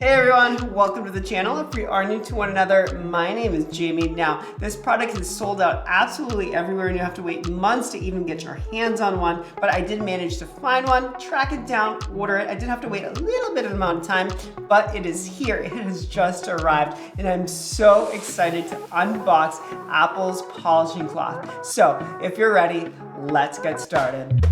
Hey everyone, welcome to the channel. If we are new to one another, my name is Jamie. Now, this product is sold out absolutely everywhere and you have to wait months to even get your hands on one, but I did manage to find one, track it down, order it. I did have to wait a little bit of amount of time, but it is here. It has just arrived and I'm so excited to unbox Apple's polishing cloth. So, if you're ready, let's get started.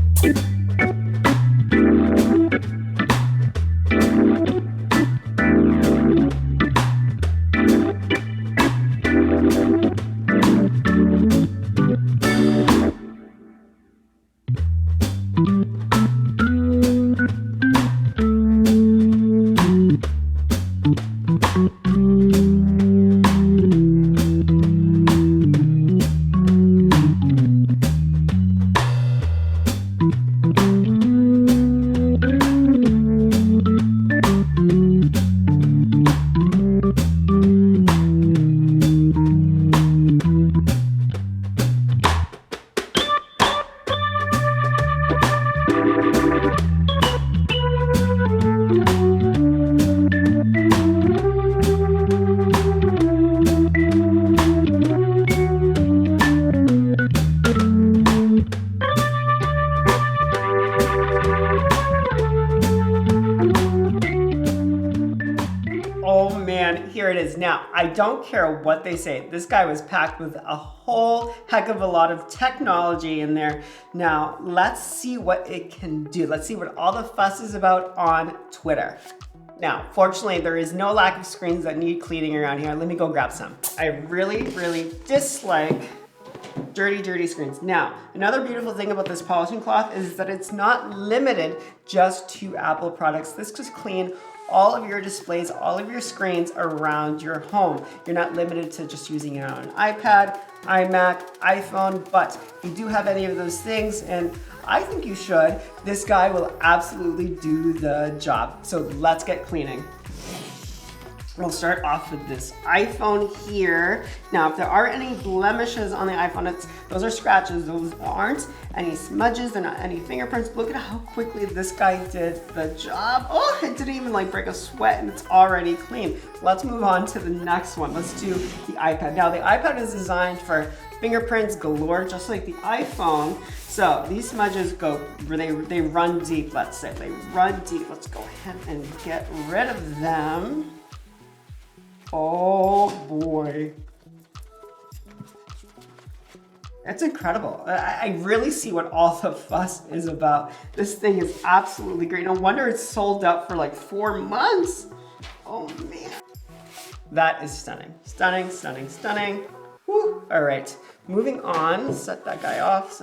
Oh man, here it is. Now, I don't care what they say. This guy was packed with a whole heck of a lot of technology in there. Now, let's see what it can do. Let's see what all the fuss is about on Twitter. Now, fortunately, there is no lack of screens that need cleaning around here. Let me go grab some. I really dislike dirty screens. Now, another beautiful thing about this polishing cloth is that it's not limited just to Apple products. This just clean all of your displays, all of your screens around your home. You're not limited to just using it on an iPad, iMac, iPhone, but if you do have any of those things, and I think you should, this guy will absolutely do the job. So let's get cleaning. We'll start off with this iPhone here. Now, if there are any blemishes on the iPhone, those are scratches. Those aren't any smudges. They're not any fingerprints. Look at how quickly this guy did the job. Oh, it didn't even like break a sweat and it's already clean. Let's move on to the next one. Let's do the iPad. Now, the iPad is designed for fingerprints galore, just like the iPhone. So these smudges they run deep, let's say. They run deep. Let's go ahead and get rid of them. Oh boy. That's incredible. I really see what all the fuss is about. This thing is absolutely great. No wonder it's sold out for like 4 months. Oh man. That is stunning. Stunning. Woo. All right, moving on. Set that guy off.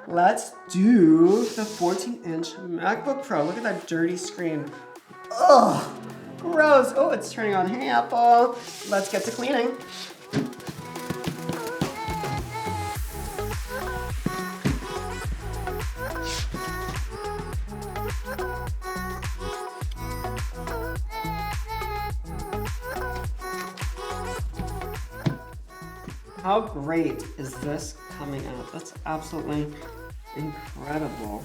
Let's do the 14-inch MacBook Pro. Look at that dirty screen. Ugh. Gross. Oh, it's turning on. Hey, Apple. Let's get to cleaning. How great is this coming out? That's absolutely incredible.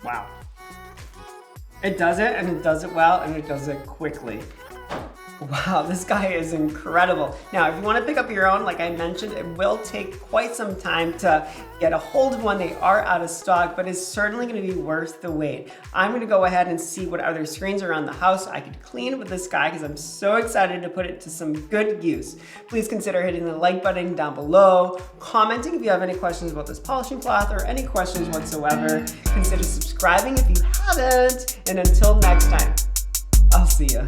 Wow. It does it, and it does it well, and it does it quickly. Wow, this guy is incredible. Now, if you want to pick up your own, like I mentioned, it will take quite some time to get a hold of one. They are out of stock, but it's certainly going to be worth the wait. I'm going to go ahead and see what other screens around the house I could clean with this guy because I'm so excited to put it to some good use. Please consider hitting the like button down below, commenting if you have any questions about this polishing cloth or any questions whatsoever. Consider subscribing if you haven't, and until next time, I'll see ya.